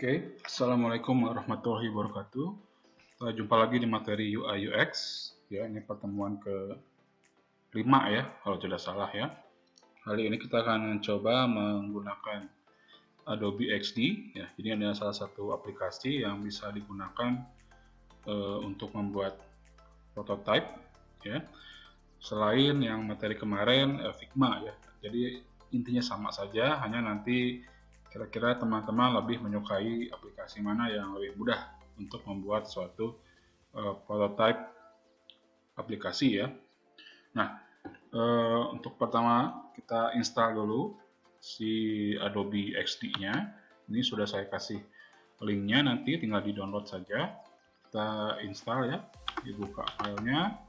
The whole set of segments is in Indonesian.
Oke, Assalamualaikum warahmatullahi wabarakatuh. Kita jumpa lagi di materi UI UX. Ya, ini pertemuan ke-5 ya, kalau tidak salah ya. Kali ini kita akan mencoba menggunakan Adobe XD. Ya, ini adalah salah satu aplikasi yang bisa digunakan untuk membuat prototype. Ya, selain yang materi kemarin Figma ya. Jadi intinya sama saja, hanya nanti kira-kira teman-teman lebih menyukai aplikasi mana yang lebih mudah untuk membuat suatu prototype aplikasi ya. Nah, untuk pertama kita install dulu si Adobe XD-nya. Ini sudah saya kasih linknya, nanti tinggal di-download saja. Kita install ya, dibuka filenya.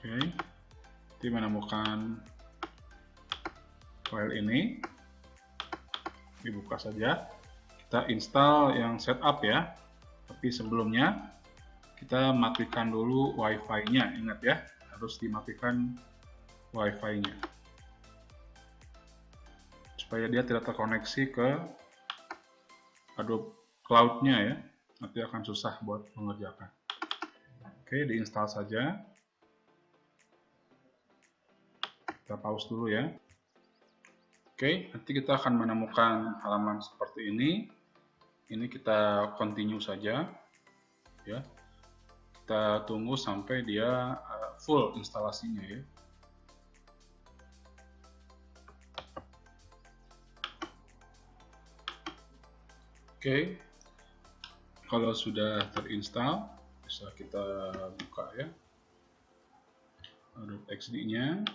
Oke, nanti menemukan file ini, dibuka saja. Kita install yang setup ya, tapi sebelumnya kita matikan dulu wifi-nya. Ingat ya, harus dimatikan wifi-nya supaya dia tidak terkoneksi ke Adobe Cloud-nya ya, nanti akan susah buat mengerjakan. Oke, diinstal saja. Kita pause dulu ya. Oke, nanti kita akan menemukan halaman seperti ini. Ini kita continue saja ya. Kita tunggu sampai dia full instalasinya ya. Oke, kalau sudah terinstall bisa kita buka ya Adobe XD-nya.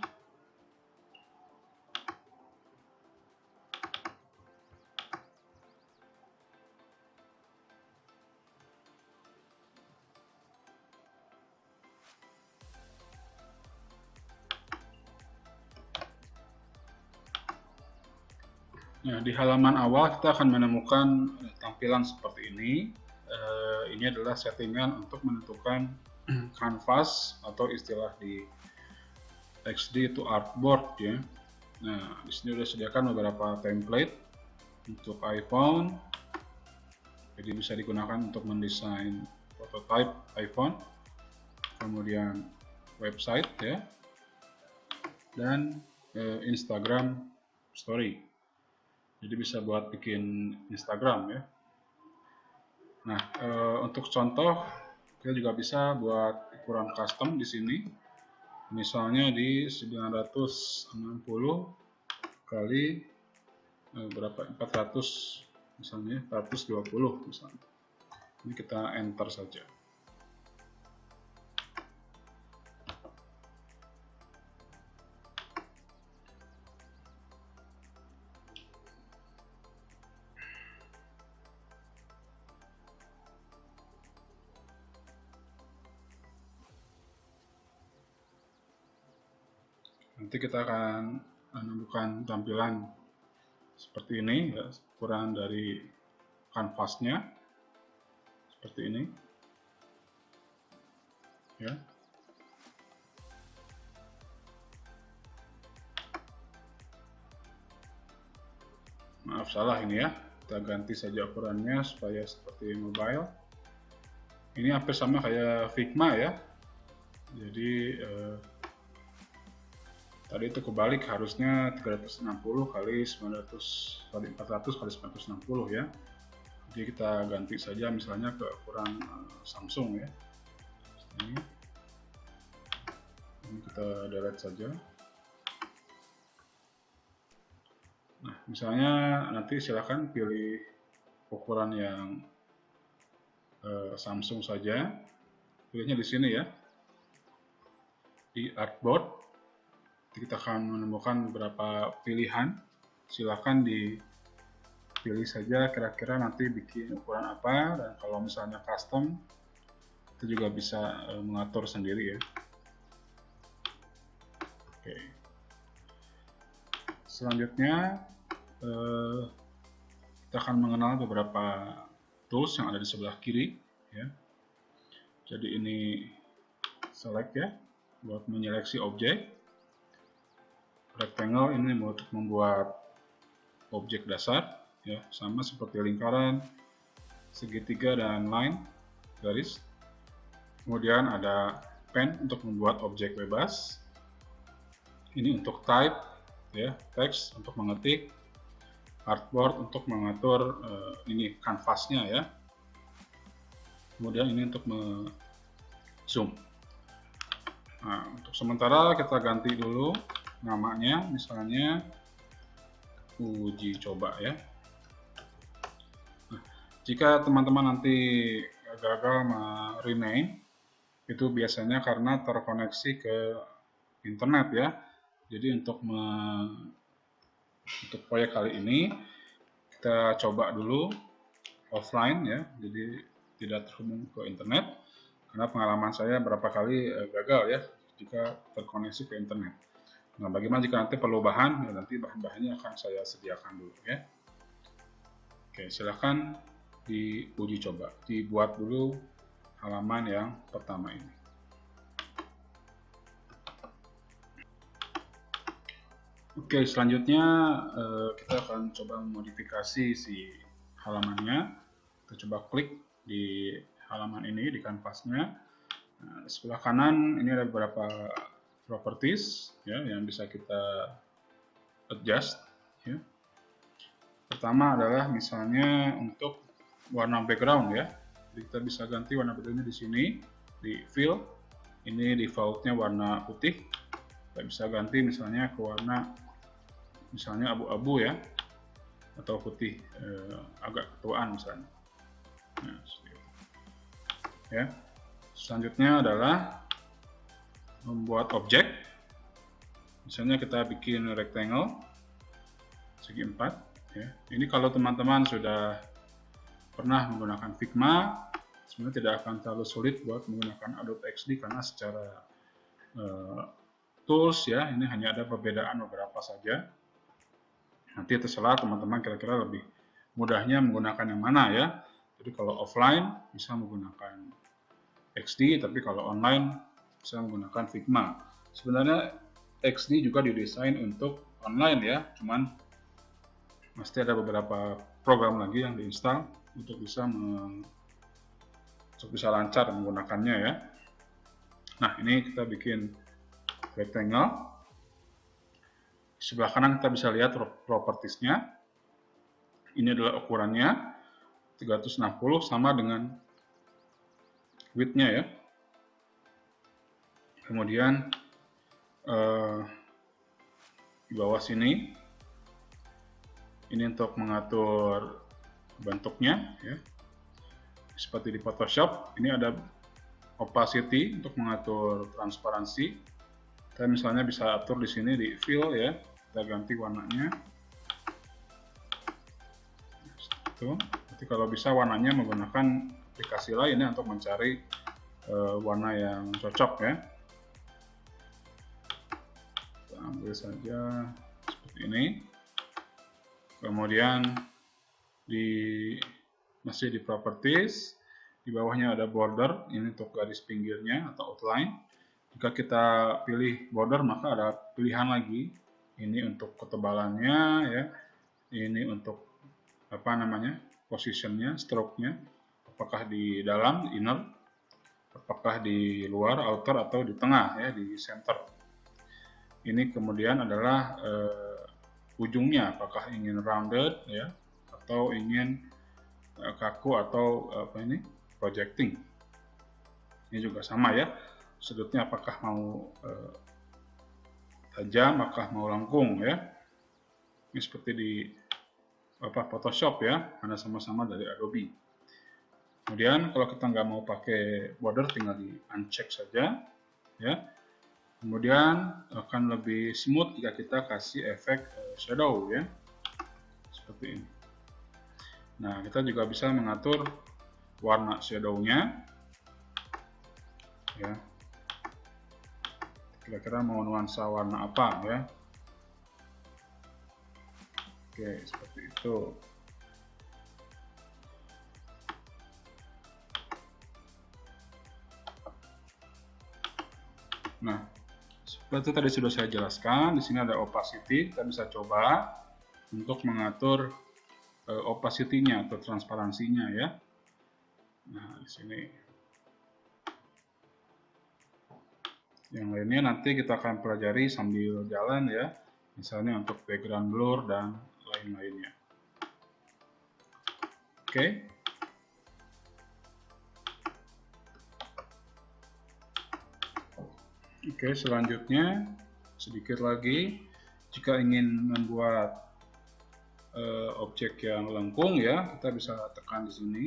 Nah, di halaman awal kita akan menemukan tampilan seperti ini. Ini adalah settingan untuk menentukan canvas atau istilah di XD itu artboard ya. Nah, di sini sudah disediakan beberapa template untuk iPhone. Jadi bisa digunakan untuk mendesain prototype iPhone, kemudian website ya, dan Instagram Story. Jadi bisa buat bikin Instagram ya. Nah, untuk contoh kita juga bisa buat ukuran custom di sini. Misalnya di 960 kali berapa? 400 misalnya, 420 misalnya. Ini kita enter saja. Nanti kita akan menemukan tampilan seperti ini ya, ukuran dari kanvasnya seperti ini ya. Maaf salah ini ya, kita ganti saja ukurannya supaya seperti mobile. Ini hampir sama kayak Figma ya, jadi tadi itu kebalik, harusnya 360 kali 900 kali 400 kali 960 ya. Jadi kita ganti saja misalnya ke ukuran Samsung ya. Ini kita delete saja. Nah, misalnya nanti silakan pilih ukuran yang Samsung saja. Pilihnya di sini ya, di artboard. Kita akan menemukan beberapa pilihan. Silakan dipilih saja kira-kira nanti bikin ukuran apa, dan kalau misalnya custom itu juga bisa mengatur sendiri ya. Oke. Selanjutnya kita akan mengenal beberapa tools yang ada di sebelah kiri ya. Jadi ini select ya, buat menyeleksi objek. rectangle ini untuk membuat objek dasar, ya, sama seperti lingkaran, segitiga, dan line, garis. Kemudian ada pen untuk membuat objek bebas. Ini untuk type, ya, teks untuk mengetik. Artboard untuk mengatur ini kanvasnya, ya. Kemudian ini untuk zoom. Nah, untuk sementara kita ganti dulu namanya, misalnya uji coba, ya. Nah, jika teman-teman nanti gagal rename, itu biasanya karena terkoneksi ke internet, ya. Jadi untuk proyek kali ini kita coba dulu offline, ya, jadi tidak terhubung ke internet, karena pengalaman saya berapa kali gagal, ya, jika terkoneksi ke internet. Nah, bagaimana jika nanti perlu bahan, ya, nanti bahan-bahannya akan saya sediakan dulu, ya. Oke, silahkan diuji coba, dibuat dulu halaman yang pertama ini. Oke, selanjutnya kita akan coba memodifikasi si halamannya. Kita coba klik di halaman ini, di kanvasnya. Nah, di sebelah kanan ini ada beberapa properties, ya, yang bisa kita adjust, ya. Pertama adalah misalnya untuk warna background, ya. Jadi kita bisa ganti warna backgroundnya di sini, di fill. Ini defaultnya warna putih. Kita bisa ganti misalnya ke warna misalnya abu-abu, ya, atau putih agak ketuaan misalnya. Nah, ya. Selanjutnya adalah membuat objek. Misalnya kita bikin rectangle segi 4, ya. Ini kalau teman-teman sudah pernah menggunakan Figma, sebenarnya tidak akan terlalu sulit buat menggunakan Adobe XD, karena secara tools, ya, ini hanya ada perbedaan beberapa saja. Nanti terserah teman-teman kira-kira lebih mudahnya menggunakan yang mana, ya. Jadi kalau offline bisa menggunakan XD, tapi kalau online bisa menggunakan Figma. Sebenarnya XD juga didesain untuk online, ya, cuman pasti ada beberapa program lagi yang diinstal untuk bisa lancar menggunakannya, ya. Nah, ini kita bikin rectangle. Di sebelah kanan kita bisa lihat propertiesnya. Ini adalah ukurannya 360 sama dengan width-nya, ya. Kemudian di bawah sini ini untuk mengatur bentuknya, ya. Seperti di Photoshop, ini ada opacity untuk mengatur transparansi. Kita misalnya bisa atur di sini di fill, ya. Kita ganti warnanya. Itu. Nanti kalau bisa warnanya menggunakan aplikasi lain, ya, untuk mencari warna yang cocok, ya. Kita ambil saja seperti ini. Kemudian masih di properties, di bawahnya ada border, ini untuk garis pinggirnya atau outline. Jika kita pilih border, maka ada pilihan lagi. Ini untuk ketebalannya, ya. Ini untuk positionnya, stroke-nya. Apakah di dalam, inner, apakah di luar, outer, atau di tengah, ya, di center. Ini kemudian adalah ujungnya, apakah ingin rounded, ya, atau ingin kaku, atau projecting. Ini juga sama, ya. Sudutnya apakah mau tajam, apakah mau lengkung, ya. Ini seperti di Photoshop, ya, karena sama-sama dari Adobe. Kemudian kalau kita nggak mau pakai border, tinggal di uncheck saja, ya. Kemudian akan lebih smooth jika kita kasih efek shadow, ya, seperti ini. Nah, kita juga bisa mengatur warna shadow-nya, ya. Kira-kira mau nuansa warna apa, ya. Oke, seperti itu. Nah, Seperti tadi sudah saya jelaskan, di sini ada opacity. Kita bisa coba untuk mengatur opacity-nya atau transparansinya ya. Nah, di sini. Yang lainnya nanti kita akan pelajari sambil jalan ya. Misalnya untuk background blur dan lain-lainnya. Oke. Oke, selanjutnya sedikit lagi, jika ingin membuat objek yang lengkung ya, kita bisa tekan di sini.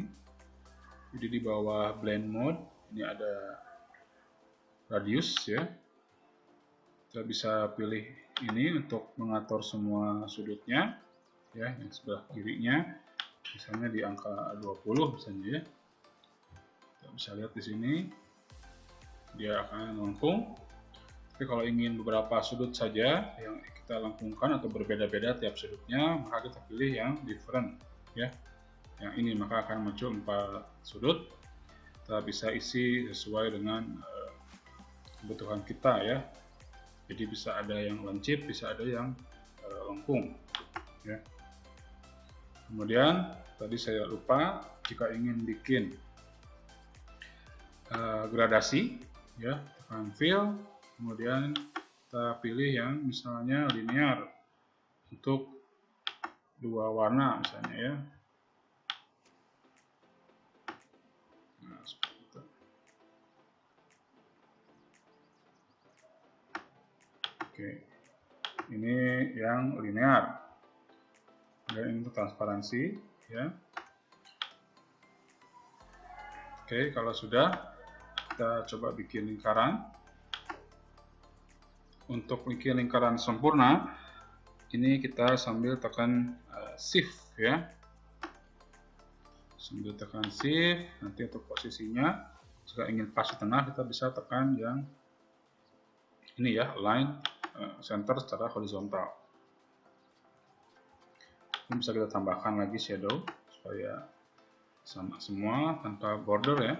Jadi di bawah blend mode ini ada radius ya. Kita bisa pilih ini untuk mengatur semua sudutnya ya, yang sebelah kirinya misalnya di angka 20 misalnya ya. Kita bisa lihat di sini dia akan lengkung. Tapi kalau ingin beberapa sudut saja yang kita lengkungkan atau berbeda-beda tiap sudutnya, maka kita pilih yang different ya. Yang ini maka akan muncul 4 sudut. Kita bisa isi sesuai dengan kebutuhan kita ya. Jadi bisa ada yang lancip, bisa ada yang lengkung ya. Kemudian tadi saya lupa, jika ingin bikin gradasi ya, tekan fill, kemudian kita pilih yang misalnya linear untuk 2 warna misalnya ya. Nah, seperti itu. Oke, ini yang linear. Dan ini untuk transparansi ya. Oke, kalau sudah, kita coba bikin lingkaran. Untuk bikin lingkaran sempurna, ini kita sambil tekan shift ya. Sambil tekan shift, nanti untuk posisinya, jika ingin pas di tengah, kita bisa tekan yang ini ya, line center secara horizontal. Ini bisa kita tambahkan lagi shadow supaya sama semua tanpa border ya.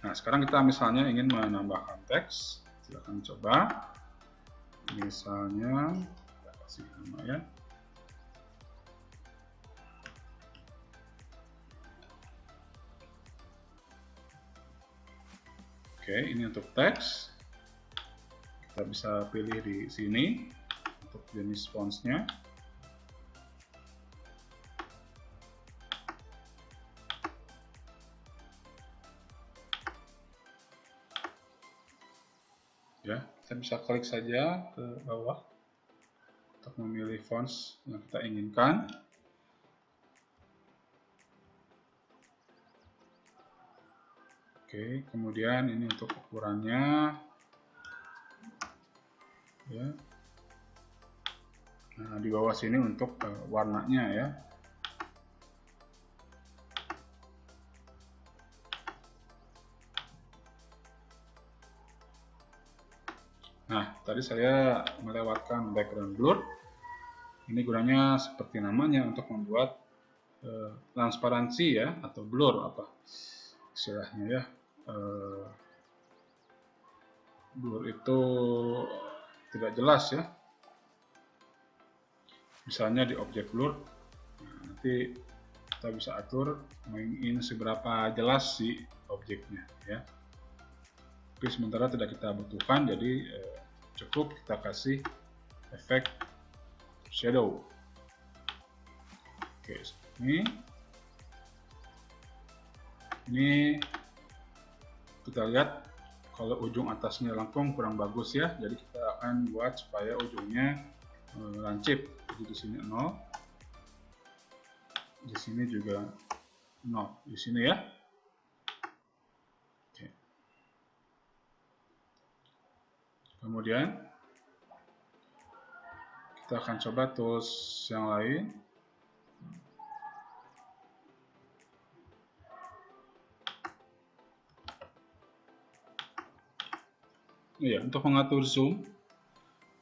Nah, sekarang kita misalnya ingin menambahkan teks, silakan coba. Misalnya, kita kasih nama ya. Oke, ini untuk teks. Kita bisa pilih di sini untuk jenis fontsnya. Ya, kita bisa klik saja ke bawah untuk memilih fonts yang kita inginkan. Oke, kemudian ini untuk ukurannya ya. Nah, di bawah sini untuk warnanya ya. Nah, tadi saya melewatkan background blur. Ini gunanya seperti namanya untuk membuat transparansi ya, atau blur apa istilahnya ya. Blur itu tidak jelas ya. Misalnya di objek blur, nah, nanti kita bisa atur ingin seberapa jelas si objeknya ya. Tapi sementara tidak kita butuhkan, jadi cukup kita kasih efek shadow. Oke, ini kita lihat kalau ujung atasnya lengkung kurang bagus ya, jadi kita akan buat supaya ujungnya lancip. Jadi di sini 0, di sini juga 0, di sini ya. Oke. Kemudian kita akan coba tools yang lain. Iya, untuk mengatur zoom,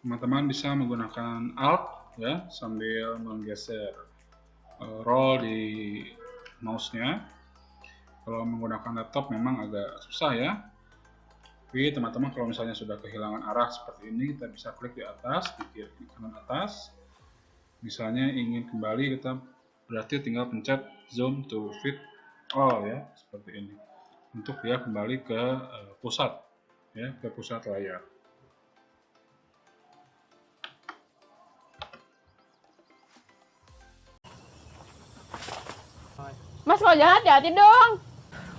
teman-teman bisa menggunakan Alt ya, sambil menggeser roll di mouse-nya. Kalau menggunakan laptop memang agak susah ya. Tapi teman-teman kalau misalnya sudah kehilangan arah seperti ini, kita bisa klik di atas, di kiri kanan atas. Misalnya ingin kembali, kita berarti tinggal pencet zoom to fit all ya, seperti ini. Untuk dia kembali ke pusat, ya, ke pusat layar. Mas, kalau jalan hati-hati dong.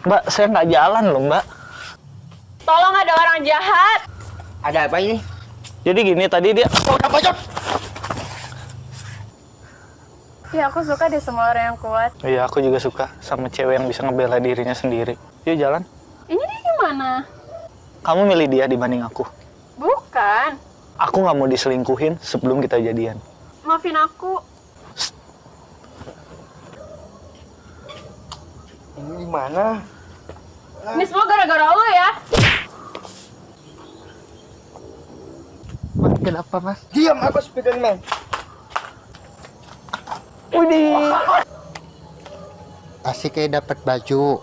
Mbak, saya nggak jalan loh, Mbak. Tolong, ada orang jahat. Ada apa ini? Jadi gini, tadi dia... Oh, udah pojok! Ya, aku suka deh sama orang yang kuat. Iya, aku juga suka sama cewek yang bisa ngebela dirinya sendiri. Yuk, jalan. Ini dia gimana? Kamu milih dia dibanding aku. Bukan. Aku nggak mau diselingkuhin sebelum kita jadian. Maafin aku. Ini gimana? Ini semua gara-gara lo ya. Mas, kenapa, Mas? Diam, aku Spiderman. Widih. Asik kayak dapat baju.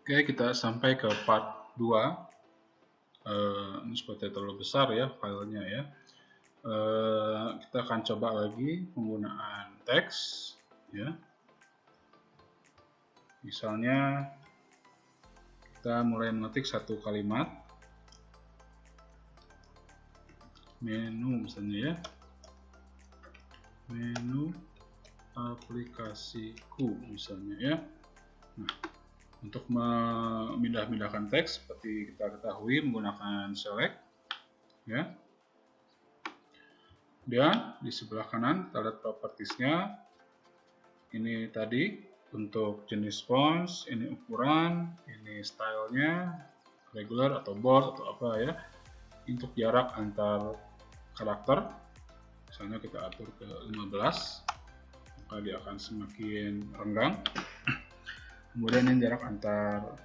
Oke, kita sampai ke part 2. Ini seperti terlalu besar ya filenya ya. Kita akan coba lagi penggunaan teks ya. Misalnya kita mulai mengetik satu kalimat, menu misalnya ya, menu aplikasiku misalnya ya. Nah, untuk memindah-mindahkan teks seperti kita ketahui menggunakan select ya. Dan di sebelah kanan kita lihat propertiesnya. Ini tadi untuk jenis fonts, ini ukuran, ini stylenya, regular atau bold atau apa ya. Untuk jarak antar karakter, misalnya kita atur ke 15, maka dia akan semakin renggang. Kemudian ini jarak antar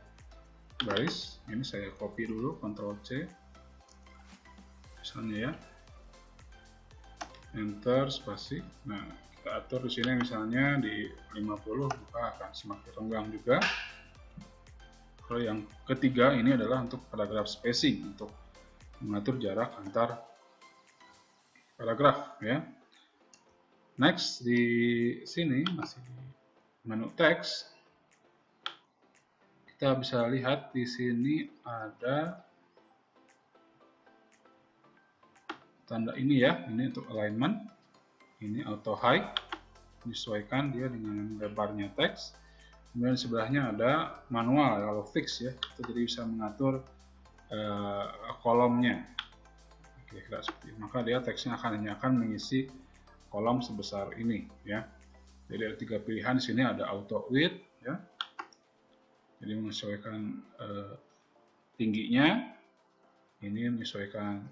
baris, ini saya copy dulu, Ctrl C, misalnya ya, enter spasi. Nah, kita atur di sini misalnya di 50, maka akan semakin renggang juga. Kalau yang ketiga ini adalah untuk paragraf spacing, untuk mengatur jarak antar paragraf ya. Next, di sini masih di menu teks, kita bisa lihat di sini ada tanda ini ya, ini untuk alignment, ini auto hide, menyesuaikan dia dengan lebarnya teks. Kemudian sebelahnya ada manual kalau fix ya, itu jadi bisa mengatur kolomnya, kira-kira seperti itu. Maka dia teksnya hanya akan mengisi kolom sebesar ini ya. Jadi ada 3 pilihan di sini, ada auto width ya, jadi menyesuaikan tingginya, ini menyesuaikan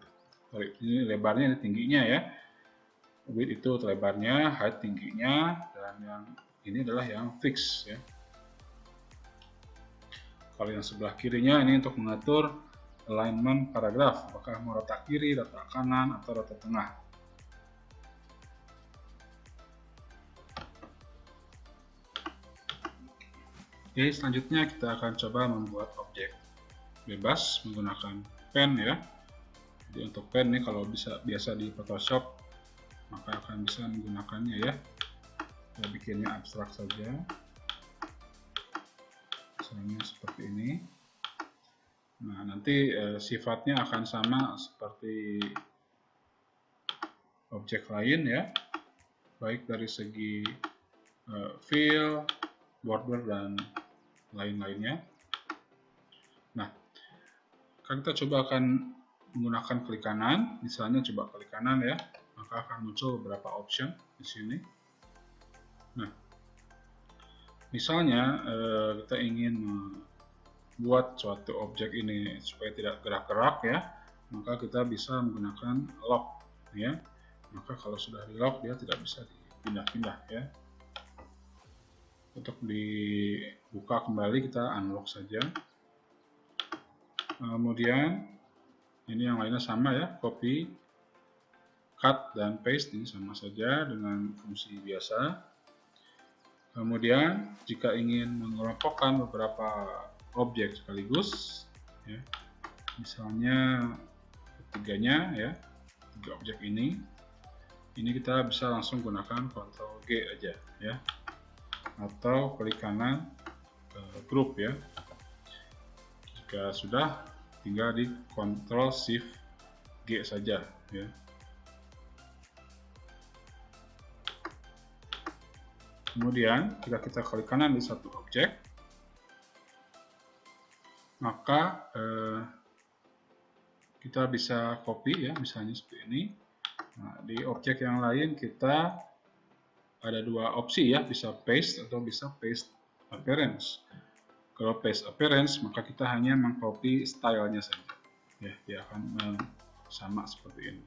ini lebarnya, ini tingginya ya, width itu lebarnya, height tingginya, dan yang ini adalah yang fix ya. Kalau yang sebelah kirinya ini untuk mengatur alignment paragraf, apakah mau rata kiri, rata kanan, atau rata tengah. Oke, selanjutnya kita akan coba membuat objek bebas menggunakan pen ya. Jadi untuk pen ini kalau biasa di Photoshop, maka akan bisa menggunakannya ya. Kita bikinnya abstrak saja, misalnya seperti ini. Nah, nanti sifatnya akan sama seperti objek lain ya, baik dari segi fill, border, dan lain-lainnya. Nah, kita coba akan menggunakan klik kanan, misalnya coba klik kanan ya, maka akan muncul beberapa option di sini. Nah, misalnya kita ingin membuat suatu objek ini supaya tidak gerak-gerak ya, maka kita bisa menggunakan lock ya. Maka kalau sudah di lock, dia tidak bisa dipindah-pindah ya. Untuk dibuka kembali kita unlock saja. Kemudian ini yang lainnya sama ya, copy, cut, dan paste ini sama saja dengan fungsi biasa. Kemudian jika ingin mengelompokkan beberapa objek sekaligus, ya, misalnya ketiganya ya, 3 objek ini kita bisa langsung gunakan Ctrl G aja ya, atau klik kanan grup ya. Jika sudah, tinggal di Ctrl Shift G saja ya. Kemudian jika kita klik kanan di satu objek, maka kita bisa copy ya, misalnya seperti ini. Nah, di objek yang lain kita ada 2 opsi ya, bisa paste atau bisa paste appearance. Kalau paste appearance, maka kita hanya mengcopy stylenya saja ya, dia akan sama seperti ini.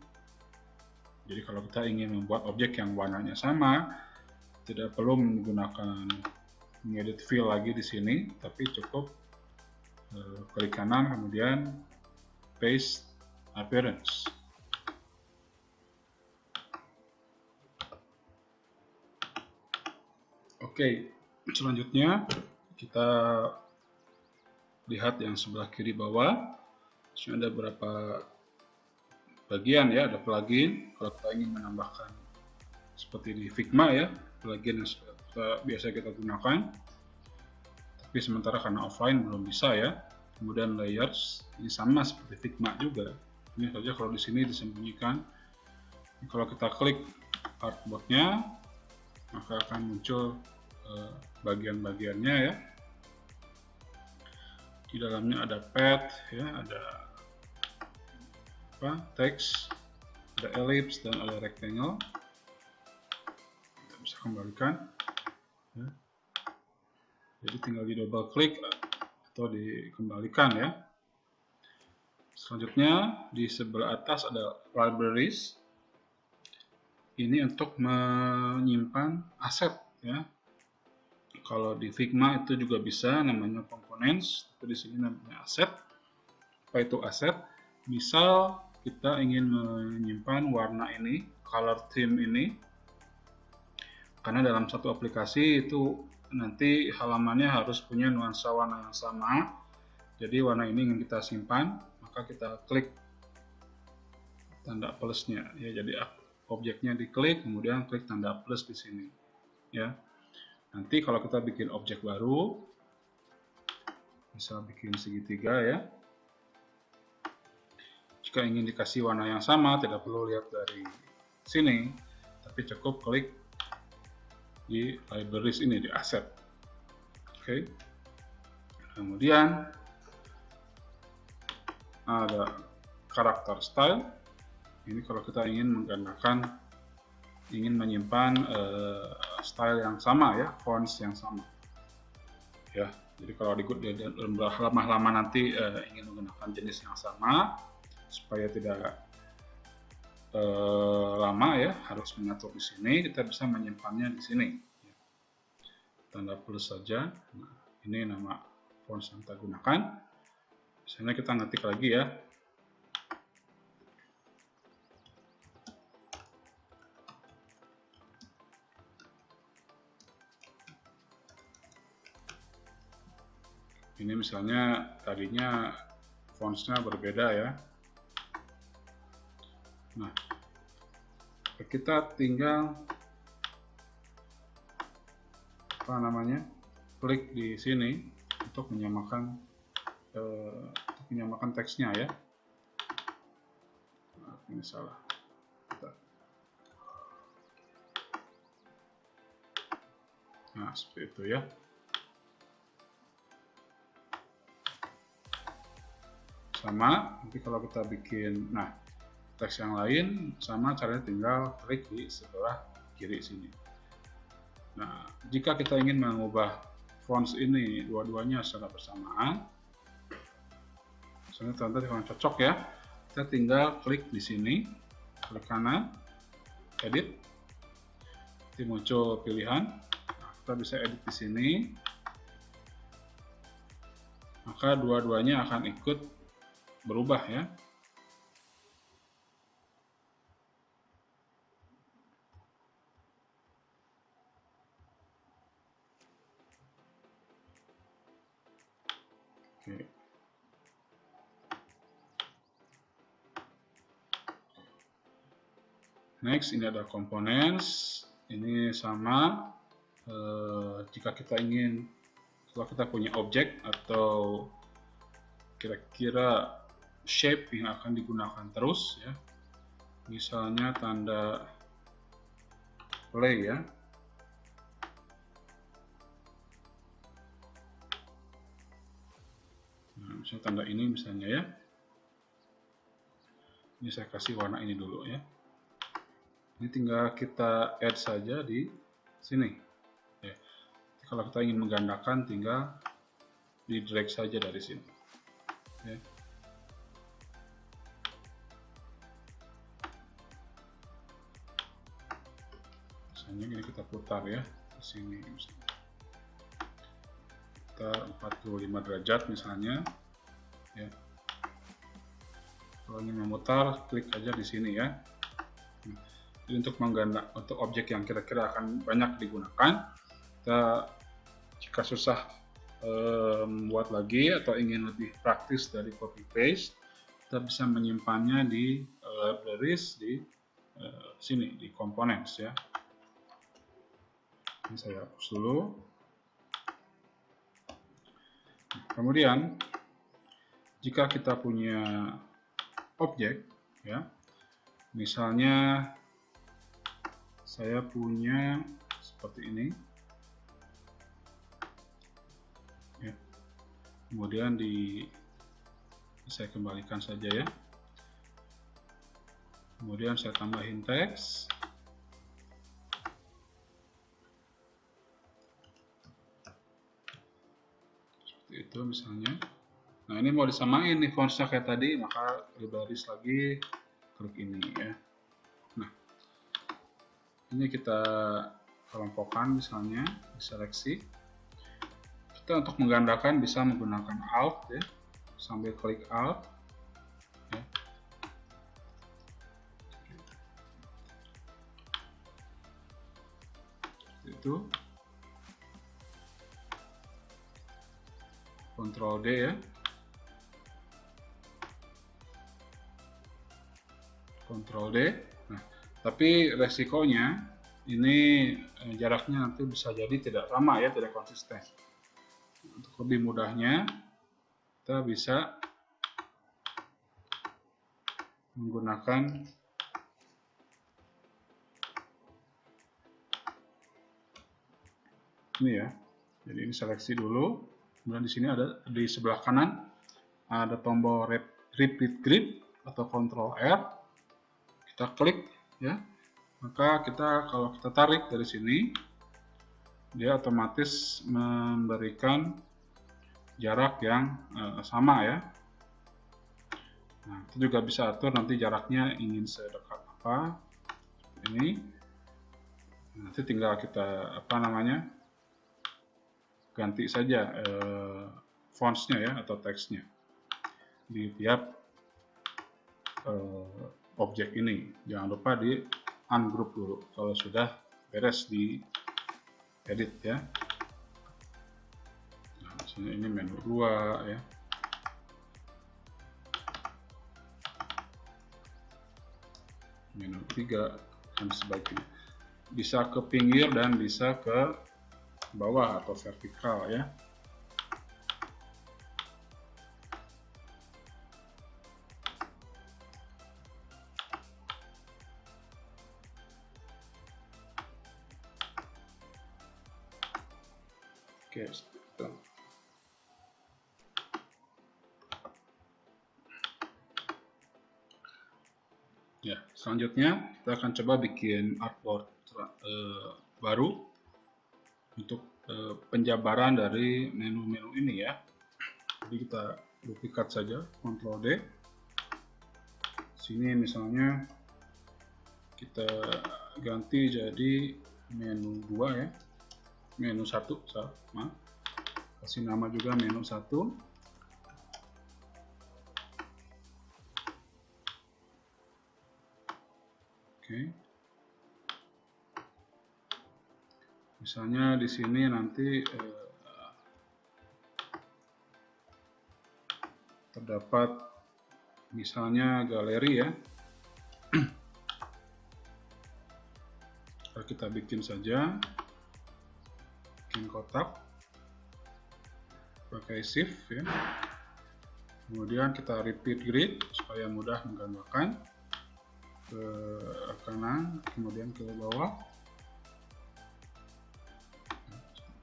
Jadi kalau kita ingin membuat objek yang warnanya sama, tidak perlu menggunakan mengedit fill lagi di sini, tapi cukup klik kanan kemudian paste appearance. Oke, selanjutnya kita lihat yang sebelah kiri bawah. Di ada beberapa bagian ya, ada plugin. Kalau kita ingin menambahkan seperti di Figma ya, plugin yang biasa kita gunakan, tapi sementara karena offline belum bisa ya. Kemudian layers, ini sama seperti Figma juga. Ini saja kalau di sini disembunyikan. Kalau kita klik artboard-nya, maka akan muncul bagian-bagiannya ya. Di dalamnya ada pad ya, ada teks, ada ellipse dan ada rectangle. Kita bisa kembalikan ya. Jadi tinggal di double klik atau dikembalikan ya. Selanjutnya di sebelah atas ada libraries. Ini untuk menyimpan aset ya. Kalau di Figma itu juga bisa, namanya components, tapi di sini namanya aset. Apa itu aset? Misal kita ingin menyimpan warna ini, color theme ini, karena dalam satu aplikasi itu nanti halamannya harus punya nuansa warna yang sama. Jadi warna ini ingin kita simpan, maka kita klik tanda plusnya ya. Jadi objeknya diklik, kemudian klik tanda plus di sini ya. Nanti kalau kita bikin objek baru, misal bikin segitiga ya, jika ingin dikasih warna yang sama, tidak perlu lihat dari sini, tapi cukup klik di libraries ini, di asset. Oke. Kemudian ada karakter style. Ini kalau kita ingin menggunakan, ingin menyimpan style yang sama ya, fonts yang sama ya. Jadi kalau di halaman nanti ingin menggunakan jenis yang sama supaya tidak lama ya, harus mengatur di sini, kita bisa menyimpannya di sini ya. Tanda plus saja. Nah, ini nama fonts yang kita gunakan. Misalnya kita ngetik lagi ya, ini misalnya tadinya fontsnya berbeda ya. Nah, kita tinggal klik di sini untuk menyamakan teksnya ya. Nah, ini salah. Nah, seperti itu ya. Sama, nanti kalau kita bikin, nah, teks yang lain sama caranya, tinggal klik di sebelah kiri sini. Nah, jika kita ingin mengubah fonts ini dua-duanya secara bersamaan, misalnya contoh kalau cocok ya, kita tinggal klik di sini, klik kanan, edit, nanti muncul pilihan. Nah, kita bisa edit di sini, maka dua-duanya akan ikut berubah ya. Oke. Next, ini ada components. Ini sama. Jika kita ingin, kalau kita punya objek atau kira-kira shape yang akan digunakan terus, ya, misalnya tanda play, ya. Nah, misalnya tanda ini misalnya, ya. Ini saya kasih warna ini dulu, ya. Ini tinggal kita add saja di sini. Ya. Kalau kita ingin menggandakan, tinggal di drag saja dari sini. Ya. Misalnya ini kita putar, ya, di sini. Misalnya. Kita 45 derajat misalnya. Ya. Kalau ingin memutar, klik aja di sini, ya. Jadi untuk untuk objek yang kira-kira akan banyak digunakan, kita jika susah membuat lagi atau ingin lebih praktis dari copy paste, kita bisa menyimpannya di libraries di sini di components, ya. Ini saya hapus dulu. Kemudian jika kita punya objek, ya, misalnya saya punya seperti ini, ya. Kemudian saya kembalikan saja, ya. Kemudian saya tambahin teks, seperti itu misalnya. Nah, ini mau disamain nih fontsnya kayak tadi, maka libraries lagi, klik ini, ya. Nah, ini kita kelompokkan misalnya, diseleksi. Kita untuk menggandakan bisa menggunakan Alt, ya, sambil klik Alt, ya. Itu Ctrl D, ya. Ctrl D. Nah, tapi resikonya ini jaraknya nanti bisa jadi tidak sama, ya, tidak konsisten. Untuk lebih mudahnya, kita bisa menggunakan ini, ya. Jadi ini seleksi dulu, kemudian di sini ada di sebelah kanan ada tombol repeat grip atau Ctrl R. Kita klik, ya. Maka kalau kita tarik dari sini, dia otomatis memberikan jarak yang sama, ya. Nah, itu juga bisa atur nanti jaraknya ingin sedekat apa ini. Nanti tinggal kita ganti saja fontsnya, ya, atau teksnya di tiap objek ini. Jangan lupa di ungroup dulu kalau sudah beres di edit, ya. Nah, misalnya ini menu 2, ya. Menu 3 dan sebagainya. Bisa ke pinggir dan bisa ke bawah atau vertikal, ya. Oke, seperti itu. Ya, selanjutnya kita akan coba bikin artboard baru untuk penjabaran dari menu-menu ini, ya. Jadi kita duplikat saja, Ctrl D. Sini misalnya kita ganti jadi menu 2, ya. Menu 1, sama. Kasih nama juga menu 1. Oke. Misalnya di sini nanti terdapat misalnya galeri ya. Kita bikin saja, bikin kotak pakai shift ya. Kemudian kita repeat grid supaya mudah menggambarkan ke kanan, kemudian ke bawah.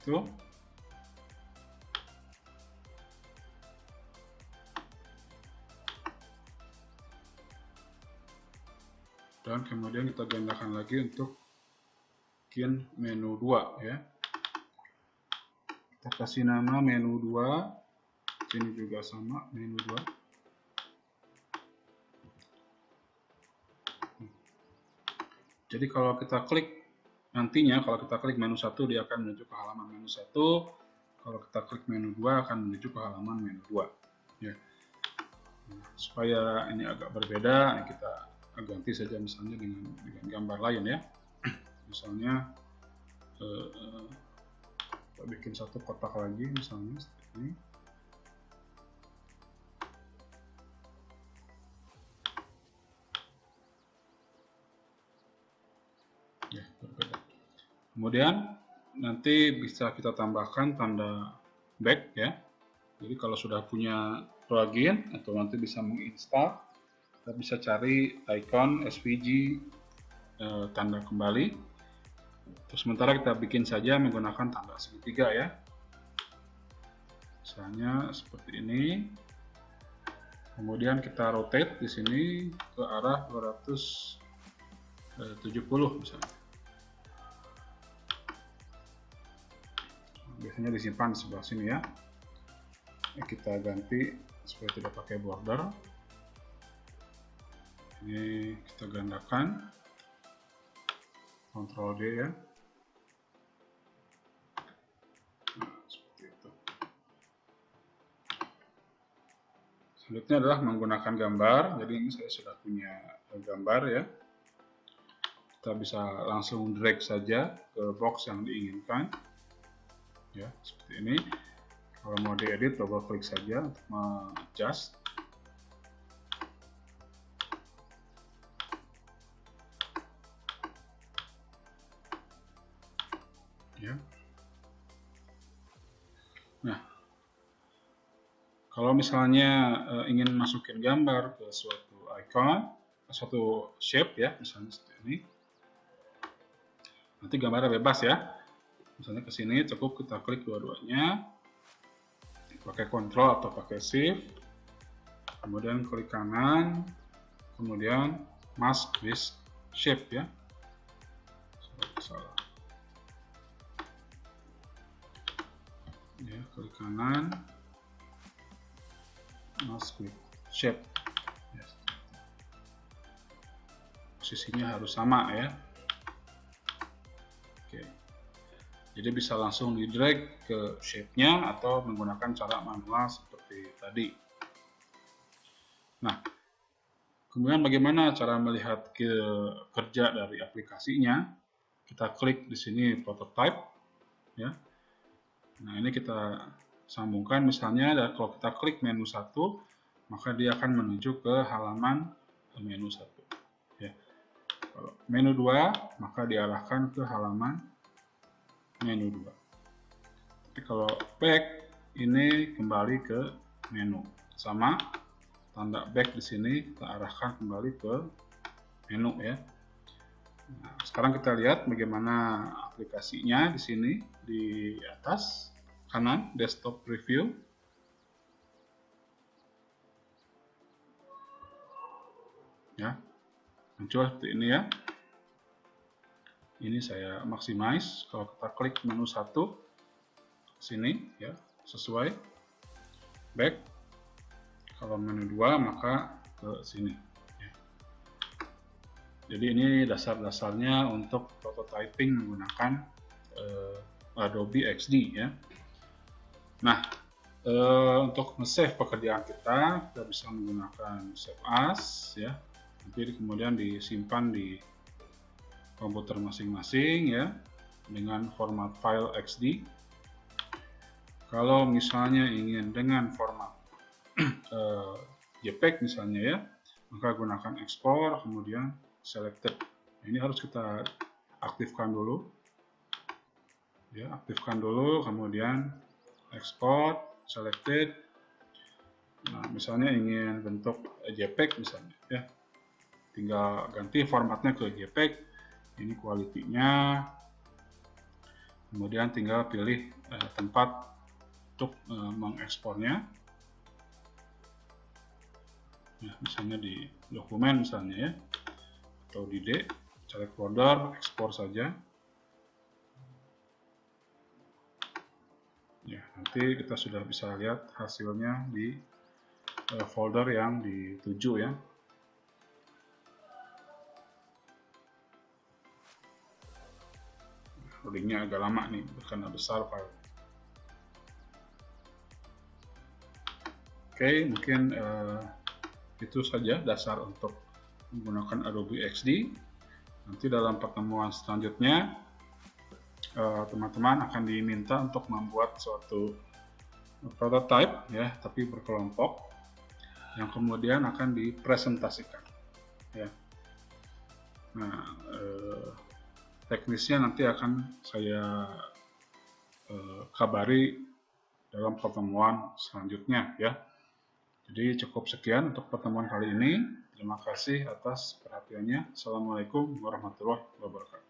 Itu. Dan kemudian kita gandakan lagi untuk bikin menu 2 ya. Kita kasih nama menu 2. Sini juga sama, menu 2. Jadi kalau kita klik nantinya, kalau kita klik menu 1 dia akan menuju ke halaman menu 1. Kalau kita klik menu 2 akan menuju ke halaman menu 2 ya. Supaya ini agak berbeda, kita ganti saja misalnya dengan gambar lain ya. Misalnya kita bikin satu kotak lagi misalnya seperti ini. Ya, berbeda. Kemudian nanti bisa kita tambahkan tanda back ya. Jadi kalau sudah punya plugin atau nanti bisa menginstal, kita bisa cari icon SVG tanda kembali. Terus sementara kita bikin saja menggunakan tanda segitiga ya. Misalnya seperti ini. Kemudian kita rotate di sini ke arah 270 misalnya. Biasanya disimpan di sebelah sini ya. Kita ganti supaya tidak pakai border. Ini kita gandakan, Ctrl D ya. Nah, seperti itu. Selanjutnya adalah menggunakan gambar. Jadi ini saya sudah punya gambar ya. Kita bisa langsung drag saja ke box yang diinginkan. Ya, seperti ini. Kalau mau diedit, double klik saja untuk mengadjust. Ya. Nah, kalau misalnya ingin masukin gambar ke suatu icon, suatu shape ya, misalnya seperti ini. Nanti gambarnya bebas ya. Misalnya ke sini cukup kita klik dua-duanya, pakai Ctrl atau pakai Shift, kemudian klik kanan, kemudian mask with shape ya. Salah. Ya, klik kanan, mask with shape. Ya. Posisinya harus sama ya. Oke. Jadi bisa langsung di drag ke shape-nya atau menggunakan cara manual seperti tadi. Nah, kemudian bagaimana cara melihat kerja dari aplikasinya? Kita klik di sini prototype ya. Nah, ini kita sambungkan misalnya, dan kalau kita klik menu 1, maka dia akan menuju ke halaman menu 1 ya. Kalau menu 2, maka diarahkan ke halaman menu 2. Tapi kalau back, ini kembali ke menu. Sama, tanda back di sini kita arahkan kembali ke menu ya. Nah, sekarang kita lihat bagaimana aplikasinya di sini di atas kanan, desktop preview. Ya, muncul seperti ini ya. Ini saya maximize. Kalau kita klik menu 1 sini ya, sesuai back. Kalau menu 2 maka ke sini ya. Jadi ini dasar-dasarnya untuk prototyping menggunakan Adobe XD ya. Nah, untuk nge-save pekerjaan kita bisa menggunakan save as ya. Nanti kemudian disimpan di komputer masing-masing ya dengan format file XD. Kalau misalnya ingin dengan format JPEG misalnya ya, maka gunakan ekspor kemudian selected. Ini harus kita aktifkan dulu ya, aktifkan dulu kemudian ekspor selected. Nah, misalnya ingin bentuk JPEG misalnya ya, tinggal ganti formatnya ke JPEG. Ini quality-nya, kemudian tinggal pilih tempat untuk mengekspornya. Ya, misalnya di dokumen misalnya ya, atau di D, select folder, ekspor saja. Ya, nanti kita sudah bisa lihat hasilnya di folder yang dituju ya. Loadingnya agak lama nih karena besar file. Oke, mungkin itu saja dasar untuk menggunakan Adobe XD. Nanti dalam pertemuan selanjutnya teman-teman akan diminta untuk membuat suatu prototype ya, tapi berkelompok, yang kemudian akan dipresentasikan ya. Nah, teknisnya nanti akan saya kabari dalam pertemuan selanjutnya ya. Jadi cukup sekian untuk pertemuan kali ini. Terima kasih atas perhatiannya. Assalamualaikum warahmatullahi wabarakatuh.